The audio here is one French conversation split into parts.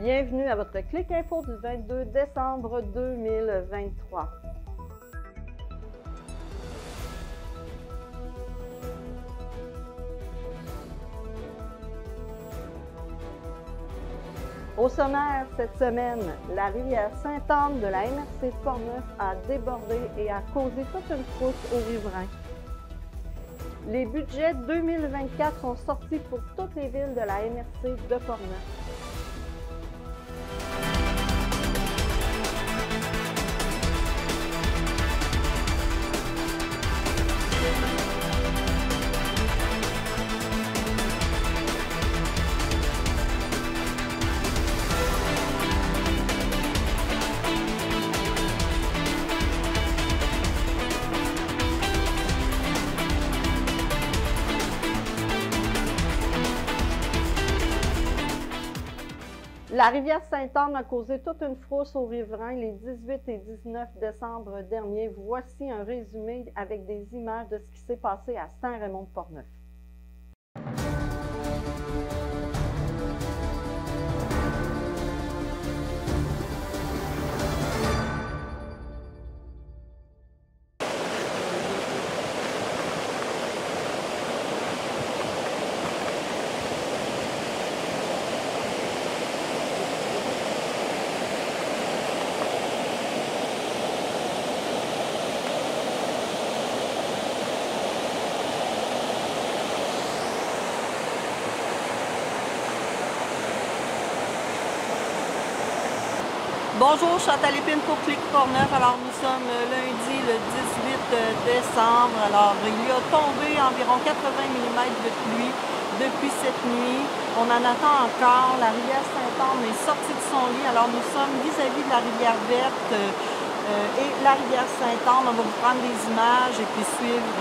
Bienvenue à votre Clic Info du 22 décembre 2023. Au sommaire cette semaine, la rivière Sainte-Anne de la MRC Portneuf a débordé et a causé toute une frousse aux riverains. Les budgets 2024 sont sortis pour toutes les villes de la MRC de Portneuf. La rivière Sainte-Anne a causé toute une frousse aux riverains les 18 et 19 décembre dernier. Voici un résumé avec des images de ce qui s'est passé à Saint-Raymond-de-Portneuf. Bonjour, Chantal Épine pour Clic Portneuf. Alors nous sommes lundi le 18 décembre. Alors il y a tombé environ 80 mm de pluie depuis cette nuit. On en attend encore. La rivière Sainte-Anne est sortie de son lit. Alors nous sommes vis-à-vis de la rivière Verte et la rivière Sainte-Anne. On va vous prendre des images et puis suivre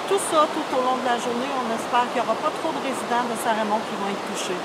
tout ça tout au long de la journée. On espère qu'il n'y aura pas trop de résidents de Saint-Raymond qui vont être touchés.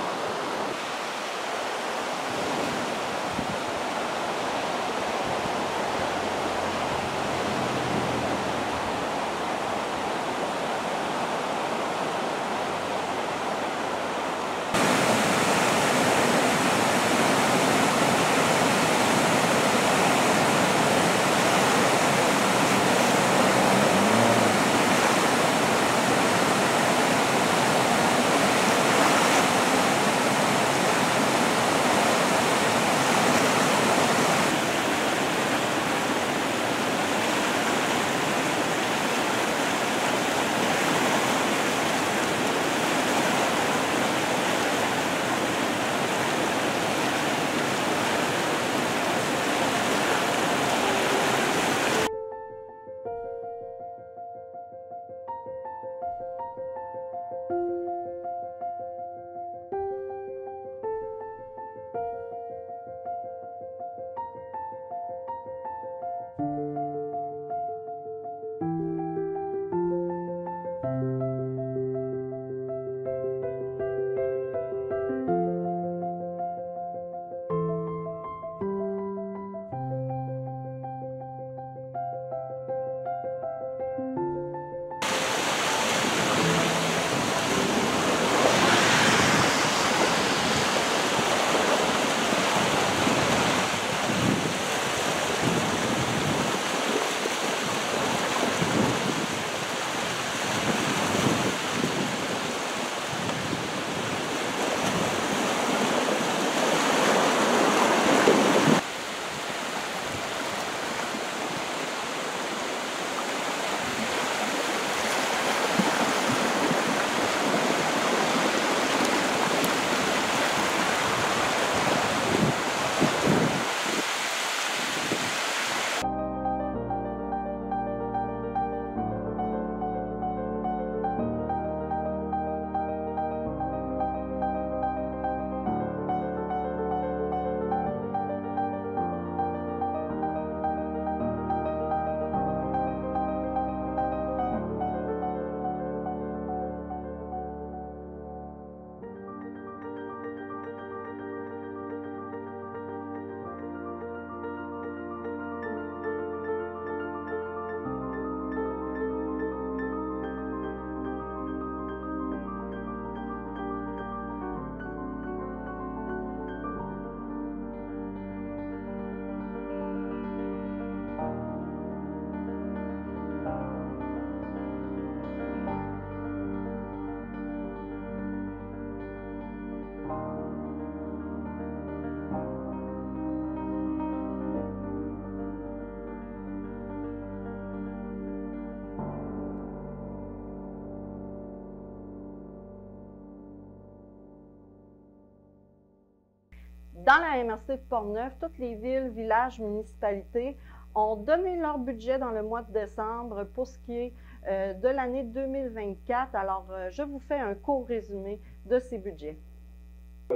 Dans la MRC de Portneuf, toutes les villes, villages, municipalités ont donné leur budget dans le mois de décembre pour ce qui est de l'année 2024. Alors, je vous fais un court résumé de ces budgets.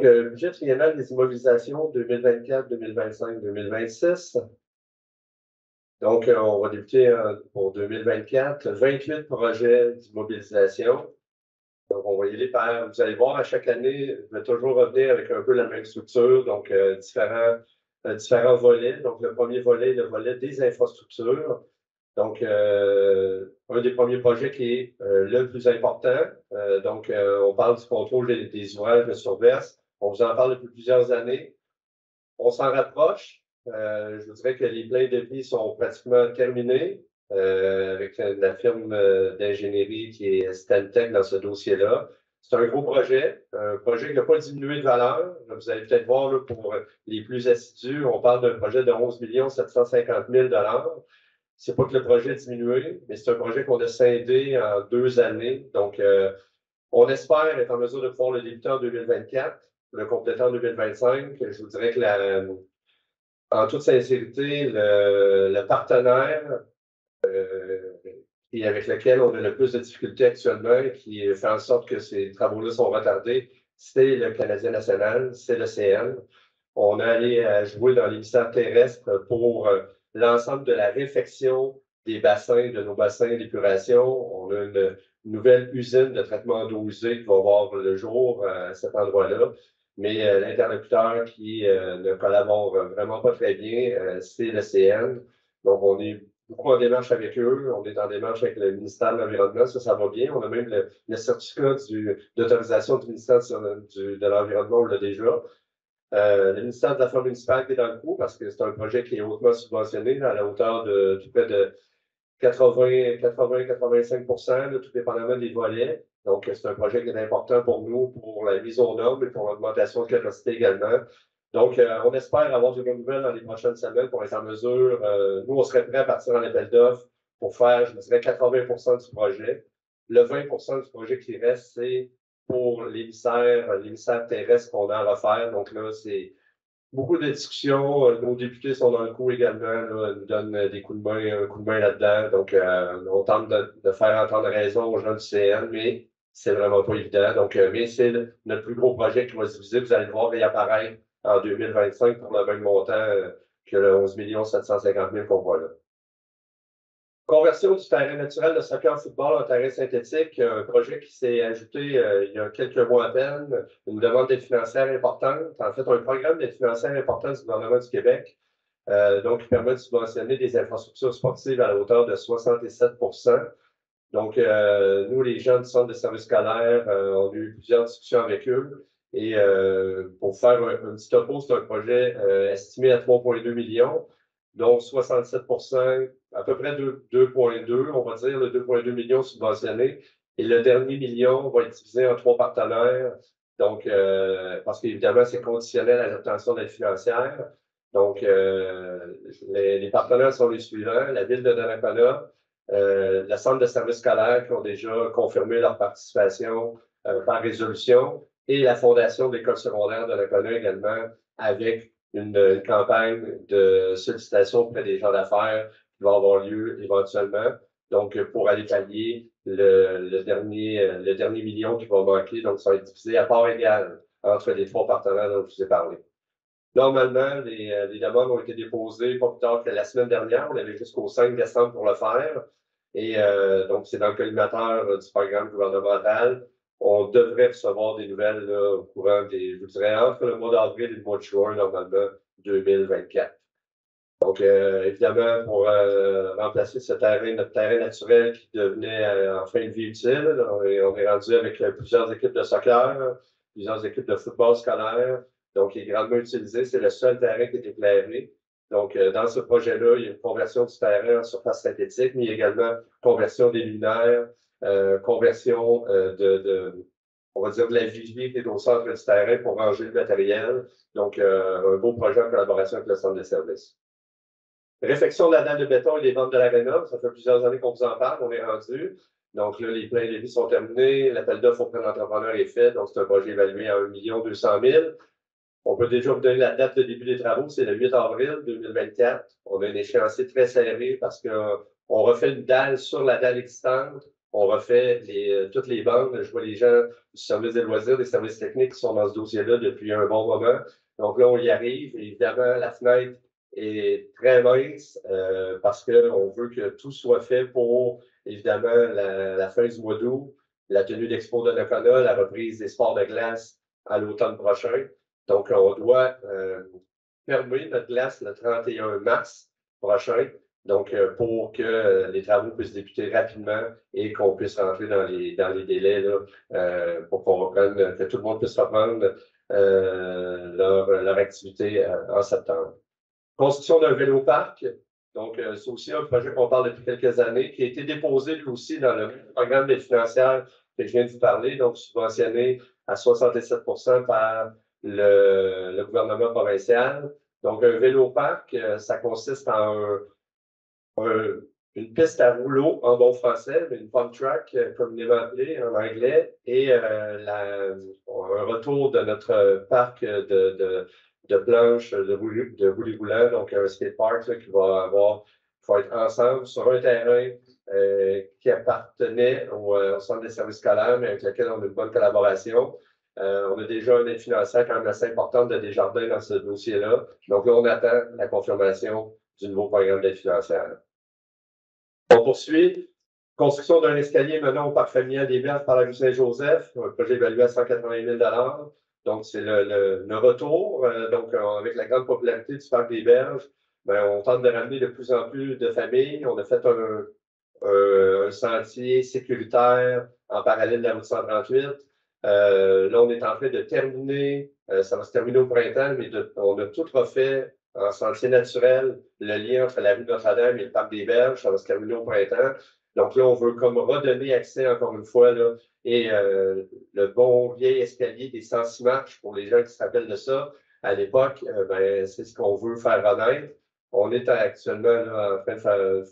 Le budget triennal des immobilisations 2024, 2025, 2026. Donc, on va débuter pour 2024, 28 projets d'immobilisation. Donc, on va y aller par, vous allez voir, à chaque année, je vais toujours revenir avec un peu la même structure, donc différents volets. Donc, le premier volet, le volet des infrastructures. Donc, un des premiers projets qui est le plus important. On parle du contrôle des ouvrages de surverse. On vous en parle depuis plusieurs années. On s'en rapproche. Je vous dirais que les plans de vie sont pratiquement terminés avec la firme d'ingénierie qui est Stantec dans ce dossier-là. C'est un gros projet, un projet qui n'a pas diminué de valeur. Vous allez peut-être voir là, pour les plus assidus, on parle d'un projet de 11 750 000 $. C'est pas que le projet a diminué, mais c'est un projet qu'on a scindé en 2 années. Donc, on espère être en mesure de pouvoir le débuter en 2024, le compléter en 2025. Je vous dirais que en toute sincérité, le partenaire avec lequel on a le plus de difficultés actuellement et qui fait en sorte que ces travaux-là sont retardés, c'est le Canadien national, c'est le CN. On est allé jouer dans l'émissaire terrestre pour l'ensemble de la réfection des bassins, de nos bassins d'épuration. On a une nouvelle usine de traitement d'eau usée qui va voir le jour à cet endroit-là. Mais l'interlocuteur qui ne collabore vraiment pas très bien, c'est le CN. Donc, on est beaucoup en démarche avec eux. On est en démarche avec le ministère de l'Environnement. Ça va bien. On a même le certificat d'autorisation du ministère de l'Environnement, on l'a déjà. Le ministère de l'Affaires municipales est dans le coup parce que c'est un projet qui est hautement subventionné à la hauteur de tout près de 80-85%, tout dépendamment des volets. Donc, c'est un projet qui est important pour nous, pour la mise aux normes et pour l'augmentation de capacité également. Donc, on espère avoir de bonnes nouvelles dans les prochaines semaines pour être en mesure. Nous, on serait prêts à partir en appel d'offres pour faire, je dirais, 80% du projet. Le 20% du projet qui reste, c'est pour l'émissaire terrestre qu'on a à refaire. Donc là, c'est beaucoup de discussions. Nos députés sont dans le coup également, là, nous donnent des coups de main, un coup de main là-dedans. Donc, on tente de faire entendre raison aux gens du CN, mais c'est vraiment pas évident. Donc, mais c'est notre plus gros projet qui va se diviser. Vous allez le voir réapparaître en 2025 pour le même montant que le 11 750 000 qu'on voit là. Conversion du terrain naturel de soccer-football en terrain synthétique, un projet qui s'est ajouté il y a quelques mois à peine, une demande d'aide financière importante, en fait un programme d'aide financière important du gouvernement du Québec, donc qui permet de subventionner des infrastructures sportives à la hauteur de 67%. Donc, nous, les gens du centre de services scolaires, on a eu plusieurs discussions avec eux. Et pour faire un petit topo, c'est un projet estimé à 3,2 millions, dont 67%, à peu près 2,2, on va dire, le 2,2 millions subventionnés. Et le dernier million va être divisé en 3 partenaires. Donc, parce qu'évidemment, c'est conditionnel à l'obtention d'aide financière. Donc, les partenaires sont les suivants. La ville de Donnacona, le centre de services scolaires qui ont déjà confirmé leur participation par résolution et la Fondation de l'école secondaire de Donnacona également avec une campagne de sollicitation auprès des gens d'affaires qui va avoir lieu éventuellement. Donc, pour aller pallier le dernier million qui va manquer, donc ça va être divisé à part égale entre les 3 partenaires dont je vous ai parlé. Normalement, les demandes ont été déposées pas plus tard que la semaine dernière. On avait jusqu'au 5 décembre pour le faire. Et donc, c'est dans le collimateur du programme gouvernemental. On devrait recevoir des nouvelles là, au courant je vous dirais, entre le mois d'avril et le mois de juin, normalement, 2024. Donc, évidemment, pour remplacer notre terrain naturel qui devenait en fin de vie utile, on est rendu avec plusieurs équipes de soccer, plusieurs équipes de football scolaire. Donc, il est grandement utilisé. C'est le seul terrain qui est éclairé. Donc, dans ce projet-là, il y a une conversion du terrain en surface synthétique, mais il y a également conversion des luminaires, conversion on va dire, de la vigie qui est au centre du terrain pour ranger le matériel. Donc, un beau projet en collaboration avec le centre de services. Réfection de la dalle de béton et les ventes de l'aréna, ça fait plusieurs années qu'on vous en parle, on est rendu. Donc là, les plans de vie sont terminés, l'appel d'offres auprès de l'entrepreneur est fait, donc c'est un projet évalué à 1 200 000. On peut déjà vous donner la date de début des travaux, c'est le 8 avril 2024. On a un échéancier très serré parce qu'on refait une dalle sur la dalle existante. On refait toutes les bandes. Je vois les gens du service des loisirs, des services techniques qui sont dans ce dossier-là depuis un bon moment. Donc là, on y arrive. Évidemment, la fenêtre est très mince parce qu'on veut que tout soit fait pour, évidemment, la fin du mois d'août, la tenue d'Expo de Donnacona, la reprise des sports de glace à l'automne prochain. Donc, on doit fermer notre glace le 31 mars prochain, donc pour que les travaux puissent débuter rapidement et qu'on puisse rentrer dans les délais là, pour qu'on reprenne, que tout le monde puisse reprendre leur activité en septembre. Construction d'un vélo-parc. Donc, c'est aussi un projet qu'on parle depuis quelques années, qui a été déposé lui aussi dans le programme d'aide financière que je viens de vous parler, donc subventionné à 67 par le gouvernement provincial. Donc, un vélo-parc, ça consiste en une piste à rouleau en bon français, mais une pump track communément appelée en anglais, et un retour de notre parc de planches de roulis roulants, donc un skatepark là, qui va être ensemble sur un terrain qui appartenait au centre des services scolaires, mais avec lequel on a une bonne collaboration. On a déjà une aide financière quand même assez importante de Desjardins dans ce dossier-là. Donc là, on attend la confirmation du nouveau programme d'aide financière. On poursuit. Construction d'un escalier menant au parc familial des Berges par la rue Saint-Joseph, un projet évalué à 180 000 $. Donc, c'est le retour. Donc, avec la grande popularité du parc des Berges, on tente de ramener de plus en plus de familles. On a fait un sentier sécuritaire en parallèle de la route 138. Là, on est en train de terminer, ça va se terminer au printemps, mais on a tout refait en sentier naturel, le lien entre la rue Notre-Dame et le parc des Berges, ça va se terminer au printemps. Donc là, on veut comme redonner accès, encore une fois, là, et le bon vieil escalier des 106 marches, pour les gens qui se rappellent de ça, à l'époque, c'est ce qu'on veut faire renaître. On est actuellement là, en train de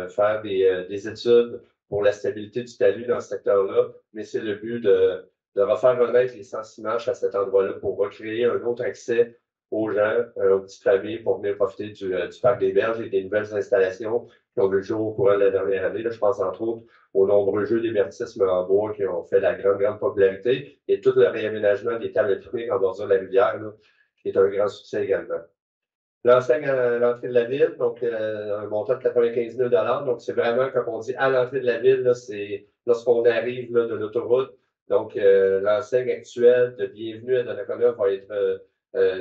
faire des études pour la stabilité du talus dans ce secteur-là, mais c'est le but de refaire renaître les 106 marches à cet endroit-là pour recréer un autre accès aux gens, aux petites familles pour venir profiter du parc des Berges et des nouvelles installations qui ont vu le jour au courant de la dernière année. Là, je pense entre autres aux nombreux jeux d'hébertisme en bois qui ont fait la grande popularité et tout le réaménagement des tables pique-nique en bordure de la rivière, là, qui est un grand succès également. L'enseigne à l'entrée de la ville, donc un montant de 95 000 $. Donc, c'est vraiment, quand on dit à l'entrée de la ville, c'est lorsqu'on arrive là, de l'autoroute. Donc, l'enseigne actuelle de Bienvenue à Donnacona va être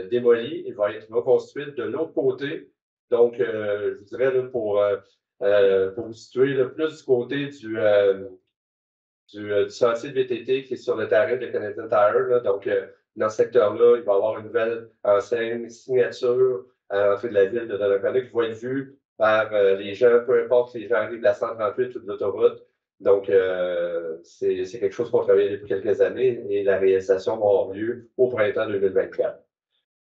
démolie et va être reconstruite de l'autre côté. Donc, je vous dirais, là, pour vous situer là, plus du côté du sentier de VTT qui est sur le terrain de Canadian Tire. Là. Donc, dans ce secteur-là, il va y avoir une nouvelle enseigne, signature à l'entrée de la ville de Donnacona qui va être vue par les gens, peu importe si les gens arrivent de la 138 ou de l'autoroute. Donc, c'est quelque chose qu'on travaille depuis quelques années et la réalisation va avoir lieu au printemps 2024.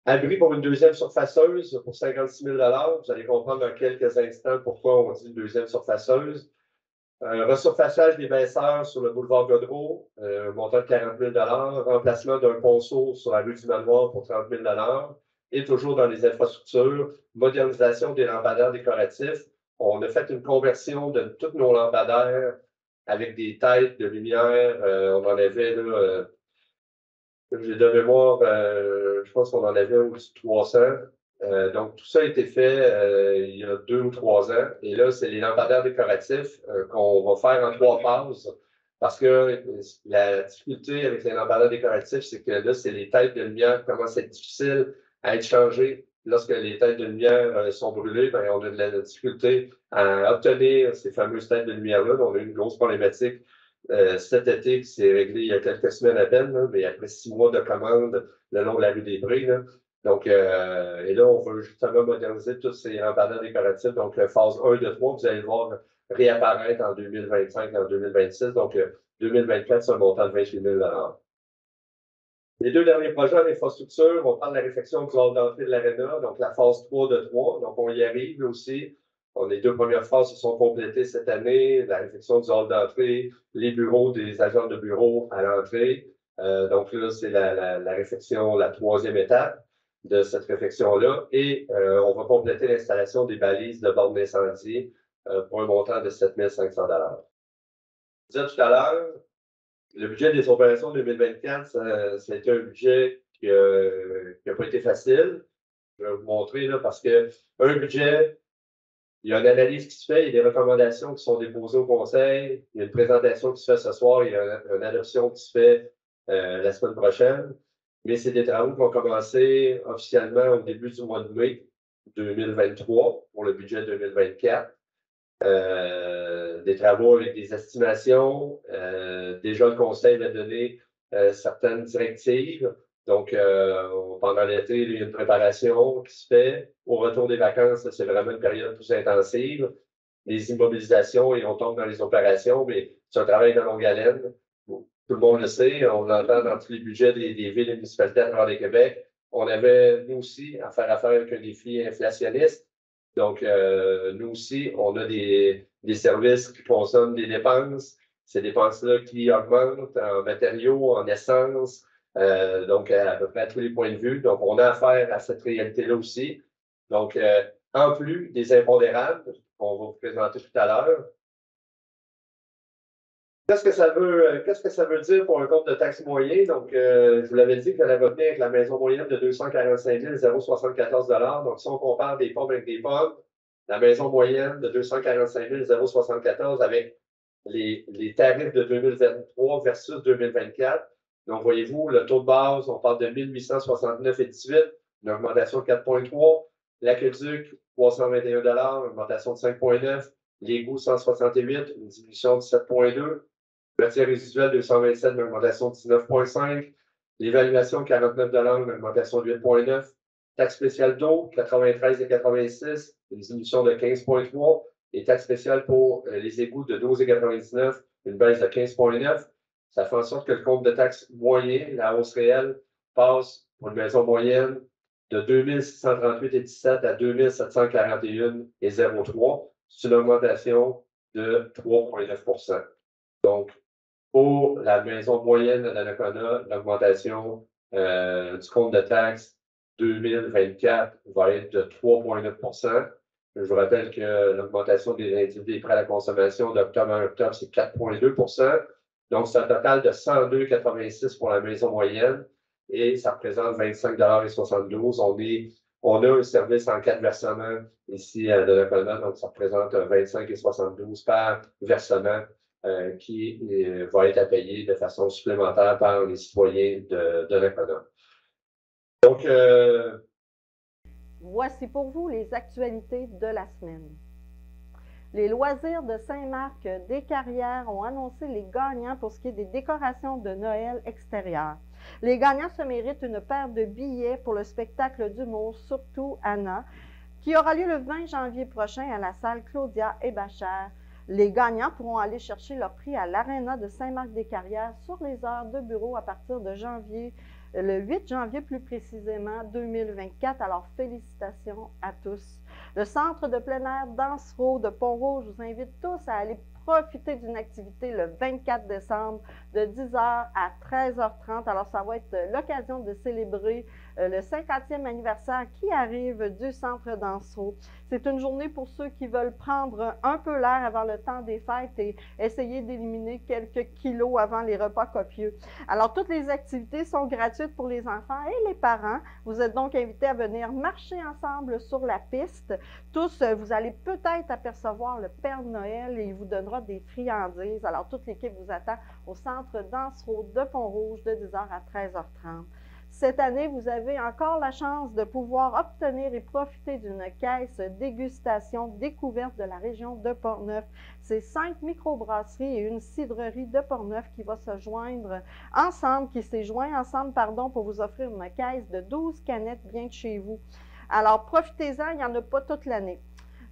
Abri pour une deuxième surfaceuse pour 56 000 $. Vous allez comprendre dans quelques instants pourquoi on dit une deuxième surfaceuse. Resurfaçage des baisseurs sur le boulevard Godreau, montant de 40 000 $. Remplacement d'un ponceau sur la rue du Manoir pour 30 000 $. Et toujours dans les infrastructures, modernisation des lampadaires décoratifs. On a fait une conversion de tous nos lampadaires avec des têtes de lumière. On en avait là, j'ai de mémoire, je pense qu'on en avait au-dessus de 300. Donc, tout ça a été fait il y a 2 ou 3 ans. Et là, c'est les lampadaires décoratifs qu'on va faire en 3 phases. Parce que la difficulté avec les lampadaires décoratifs, c'est que là, c'est les têtes de lumière qui commencent à être difficiles à être changées. Lorsque les têtes de lumière sont brûlées, on a de la difficulté à obtenir ces fameuses têtes de lumière-là. On a eu une grosse problématique cet été qui s'est réglé il y a quelques semaines à peine, là, mais après 6 mois de commande le long de la rue des Prés. Là. Donc, et là, on veut justement moderniser tous ces lampadaires décoratifs. Donc, phase 1 de 3, vous allez le voir réapparaître en 2025 et en 2026. Donc, 2024, c'est un montant de 28 000 $. Les 2 derniers projets en infrastructure, on parle de la réfection du hall d'entrée de l'aréna, donc la phase 3 de 3. Donc, on y arrive aussi. Les 2 premières phases se sont complétées cette année, la réfection du hall d'entrée, les bureaux des agents de bureau à l'entrée. Donc là, c'est la réfection, la 3e étape. de cette réfection-là et on va compléter l'installation des balises de bornes d'incendie pour un montant de 7 500 $. Je disais tout à l'heure, le budget des opérations 2024, ça a été un budget qui n'a pas été facile. Je vais vous montrer là, parce que un budget, il y a une analyse qui se fait, il y a des recommandations qui sont déposées au conseil, il y a une présentation qui se fait ce soir, il y a une adoption qui se fait la semaine prochaine. Mais c'est des travaux qui vont commencer officiellement au début du mois de mai 2023 pour le budget 2024. Des travaux avec des estimations. Déjà, le conseil a donné certaines directives. Donc, pendant l'été, il y a une préparation qui se fait. Au retour des vacances, c'est vraiment une période plus intensive. Les immobilisations, et on tombe dans les opérations, mais c'est un travail de longue haleine. Tout le monde le sait, on l'entend dans tous les budgets des villes et municipalités à travers le Québec. On avait, nous aussi, à faire affaire avec un défi inflationniste. Donc, nous aussi, on a des services qui consomment des dépenses. Ces dépenses-là qui augmentent en matériaux, en essence, donc à peu près à tous les points de vue. Donc, on a affaire à cette réalité-là aussi. Donc, en plus des impondérables qu'on va vous présenter tout à l'heure, qu'est-ce que ça veut dire pour un compte de taxe moyen? Donc, je vous l'avais dit qu'elle avait venir avec la maison moyenne de 245 074 $. Donc, si on compare des pommes avec des pommes, la maison moyenne de 245 074 avec les tarifs de 2023 versus 2024. Donc, voyez-vous, le taux de base, on parle de 1869,18, une augmentation de 4,3. L'aqueduc, 321 $, une augmentation de 5,9. L'égout, 168, une diminution de 7,2. Matière résiduelle, 227, une augmentation de 19,5. L'évaluation, 49 $, une augmentation de 8,9. Taxe spéciale d'eau, 93,86, une diminution de 15,3. Et taxe spéciale pour les égouts de 12,99, une baisse de 15,9. Ça fait en sorte que le compte de taxe moyen, la hausse réelle, passe pour une maison moyenne de 2638,17 à 2741,03. C'est une augmentation de 3,9 %. Donc, pour la maison moyenne de Donnacona, l'augmentation du compte de taxe 2024 va être de 3,9 %. Je vous rappelle que l'augmentation des prêts à la consommation d'octobre à octobre, c'est 4,2 %. Donc, c'est un total de 102,86 pour la maison moyenne et ça représente 25,72 $. On a un service en 4 versements ici à Donnacona, donc ça représente 25,72 $ par versement qui va être à payer de façon supplémentaire par les citoyens de Donnacona. Donc, voici pour vous les actualités de la semaine. Les loisirs de Saint-Marc-des-Carrières ont annoncé les gagnants pour ce qui est des décorations de Noël extérieures. Les gagnants se méritent une paire de billets pour le spectacle d'humour, surtout Anna, qui aura lieu le 20 janvier prochain à la salle Claudia Hébachère. Les gagnants pourront aller chercher leur prix à l'Aréna de Saint-Marc-des-Carrières sur les heures de bureau à partir de janvier, le 8 janvier plus précisément 2024. Alors, félicitations à tous. Le Centre de plein air Dansereau de Pont-Rouge vous invite tous à aller profiter d'une activité le 24 décembre de 10h à 13h30. Alors, ça va être l'occasion de célébrer le 50e anniversaire qui arrive du Centre Dansereau. C'est une journée pour ceux qui veulent prendre un peu l'air avant le temps des fêtes et essayer d'éliminer quelques kilos avant les repas copieux. Alors, toutes les activités sont gratuites pour les enfants et les parents. Vous êtes donc invités à venir marcher ensemble sur la piste. Tous, vous allez peut-être apercevoir le Père Noël et il vous donnera des friandises. Alors, toute l'équipe vous attend au Centre Dansereau de Pont-Rouge de 10h à 13h30. Cette année, vous avez encore la chance de pouvoir obtenir et profiter d'une caisse dégustation découverte de la région de Portneuf. C'est 5 microbrasseries et une cidrerie de Portneuf qui va se joindre ensemble, qui s'est joint ensemble, pour vous offrir une caisse de 12 canettes bien de chez vous. Alors, profitez-en, il n'y en a pas toute l'année.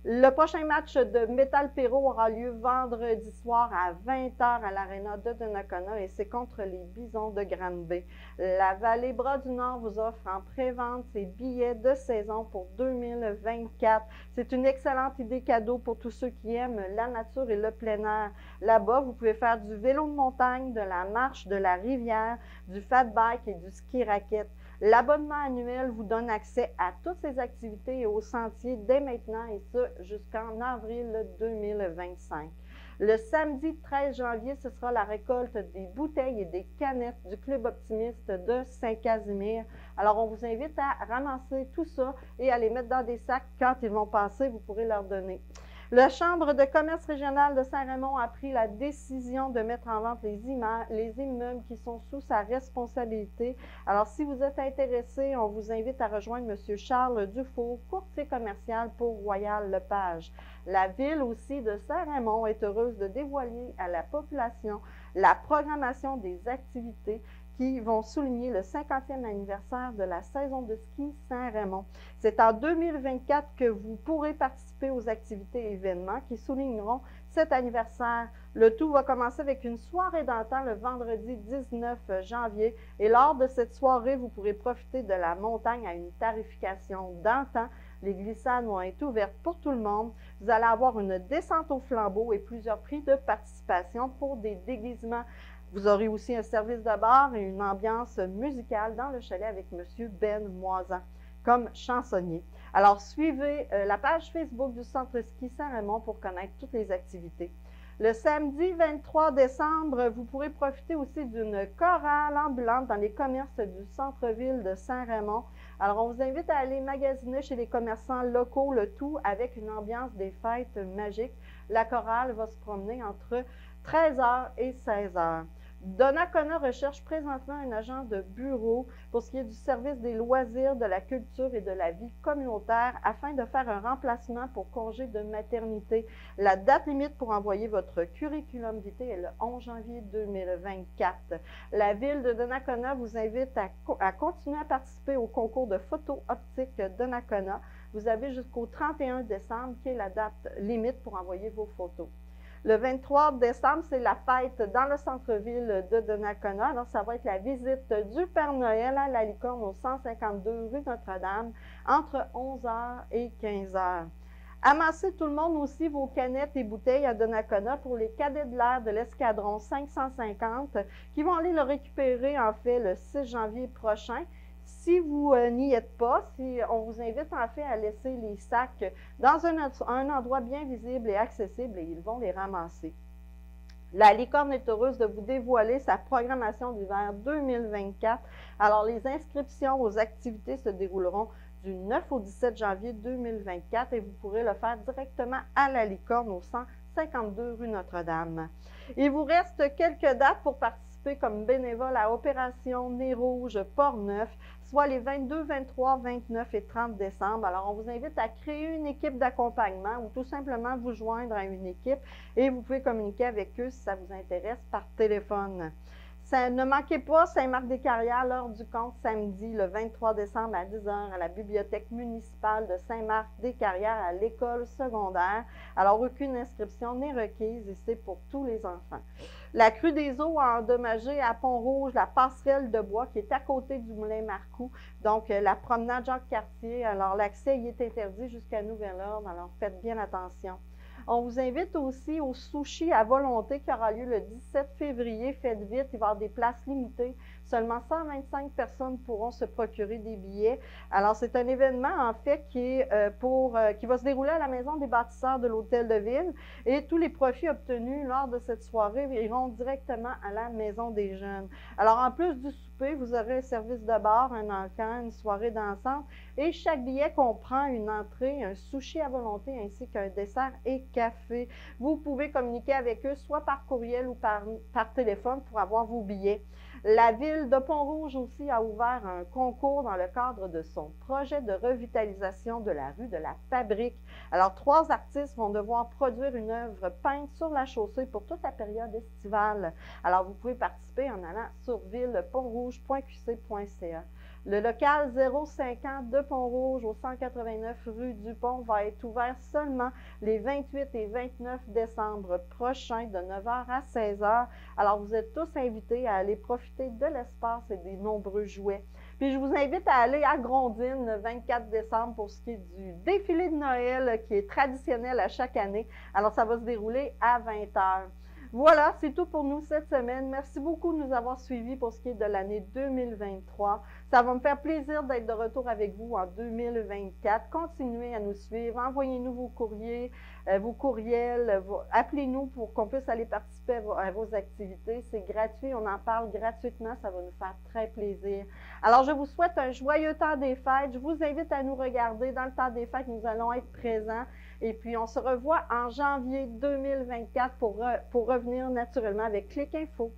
Le prochain match de Métal Perrault aura lieu vendredi soir à 20h à l'Aréna de Donnacona et c'est contre les Bisons de Granby. La Vallée Bras du Nord vous offre en pré-vente ses billets de saison pour 2024. C'est une excellente idée cadeau pour tous ceux qui aiment la nature et le plein air. Là-bas, vous pouvez faire du vélo de montagne, de la marche, de la rivière, du fat bike et du ski raquette. L'abonnement annuel vous donne accès à toutes ces activités et aux sentiers dès maintenant et ce jusqu'en avril 2025. Le samedi 13 janvier, ce sera la récolte des bouteilles et des canettes du Club Optimiste de Saint-Casimir. Alors, on vous invite à ramasser tout ça et à les mettre dans des sacs. Quand ils vont passer, vous pourrez leur donner. La Chambre de commerce régionale de Saint-Raymond a pris la décision de mettre en vente les immeubles qui sont sous sa responsabilité. Alors, si vous êtes intéressé, on vous invite à rejoindre M. Charles Dufour, courtier commercial pour Royal Lepage. La ville aussi de Saint-Raymond est heureuse de dévoiler à la population la programmation des activités qui vont souligner le 50e anniversaire de la saison de ski Saint-Raymond. C'est en 2024 que vous pourrez participer aux activités et événements qui souligneront cet anniversaire. Le tout va commencer avec une soirée d'antan le vendredi 19 janvier et lors de cette soirée, vous pourrez profiter de la montagne à une tarification d'antan. Les glissades vont être ouvertes pour tout le monde. Vous allez avoir une descente au flambeau et plusieurs prix de participation pour des déguisements. Vous aurez aussi un service de bar et une ambiance musicale dans le chalet avec M. Ben Moisan comme chansonnier. Alors, suivez la page Facebook du Centre Ski Saint-Raymond pour connaître toutes les activités. Le samedi 23 décembre, vous pourrez profiter aussi d'une chorale ambulante dans les commerces du centre-ville de Saint-Raymond. Alors, on vous invite à aller magasiner chez les commerçants locaux, le tout avec une ambiance des fêtes magiques. La chorale va se promener entre 13h et 16h. Donnacona recherche présentement un agent de bureau pour ce qui est du service des loisirs, de la culture et de la vie communautaire afin de faire un remplacement pour congé de maternité. La date limite pour envoyer votre curriculum vitae est le 11 janvier 2024. La ville de Donnacona vous invite à continuer à participer au concours de photo optique Donnacona. Vous avez jusqu'au 31 décembre qui est la date limite pour envoyer vos photos. Le 23 décembre, c'est la fête dans le centre-ville de Donnacona. Alors, ça va être la visite du Père Noël à la Licorne au 152 rue Notre-Dame entre 11h et 15h. Amassez tout le monde aussi vos canettes et bouteilles à Donnacona pour les cadets de l'air de l'escadron 550 qui vont aller le récupérer en fait le 6 janvier prochain. Si vous n'y êtes pas, on vous invite en fait à laisser les sacs dans un endroit bien visible et accessible et ils vont les ramasser. La Licorne est heureuse de vous dévoiler sa programmation d'hiver 2024. Alors, les inscriptions aux activités se dérouleront du 9 au 17 janvier 2024 et vous pourrez le faire directement à la Licorne au 152 rue Notre-Dame. Il vous reste quelques dates pour participer comme bénévole à Opération Nez Rouge Port-Neuf, soit les 22, 23, 29 et 30 décembre. Alors, on vous invite à créer une équipe d'accompagnement ou tout simplement vous joindre à une équipe et vous pouvez communiquer avec eux si ça vous intéresse par téléphone. Ne manquez pas Saint-Marc-des-Carrières, l'heure du compte, samedi le 23 décembre à 10h à la bibliothèque municipale de Saint-Marc-des-Carrières à l'école secondaire. Alors, aucune inscription n'est requise et c'est pour tous les enfants. La crue des eaux a endommagé à Pont-Rouge la passerelle de bois qui est à côté du moulin Marcoux, donc la promenade Jacques-Cartier. Alors, l'accès y est interdit jusqu'à nouvel ordre, alors faites bien attention. On vous invite aussi au sushi à volonté qui aura lieu le 17 février. Faites vite, il va y avoir des places limitées. Seulement 125 personnes pourront se procurer des billets. Alors, c'est un événement, en fait, qui va se dérouler à la Maison des bâtisseurs de l'Hôtel de Ville. Et tous les profits obtenus lors de cette soirée iront directement à la Maison des jeunes. Alors, en plus du souper, vous aurez un service de bar, un encan, une soirée dansante. Et chaque billet comprend une entrée, un sushi à volonté, ainsi qu'un dessert et café. Vous pouvez communiquer avec eux, soit par courriel ou par téléphone pour avoir vos billets. La ville de Pont-Rouge aussi a ouvert un concours dans le cadre de son projet de revitalisation de la rue de la Fabrique. Alors, 3 artistes vont devoir produire une œuvre peinte sur la chaussée pour toute la période estivale. Alors, vous pouvez participer en allant sur ville.pontrouge.qc.ca. Le local 050 de Pont-Rouge au 189 rue du Pont va être ouvert seulement les 28 et 29 décembre prochains de 9h à 16h. Alors, vous êtes tous invités à aller profiter de l'espace et des nombreux jouets. Puis, je vous invite à aller à Grondines le 24 décembre pour ce qui est du défilé de Noël qui est traditionnel à chaque année. Alors, ça va se dérouler à 20h. Voilà, c'est tout pour nous cette semaine. Merci beaucoup de nous avoir suivis pour ce qui est de l'année 2023. Ça va me faire plaisir d'être de retour avec vous en 2024. Continuez à nous suivre. Envoyez-nous vos courriers, vos courriels. Appelez-nous pour qu'on puisse aller participer à vos activités. C'est gratuit. On en parle gratuitement. Ça va nous faire très plaisir. Alors, je vous souhaite un joyeux temps des fêtes. Je vous invite à nous regarder. Dans le temps des fêtes, nous allons être présents. Et puis, on se revoit en janvier 2024 pour revenir naturellement avec Clic Info.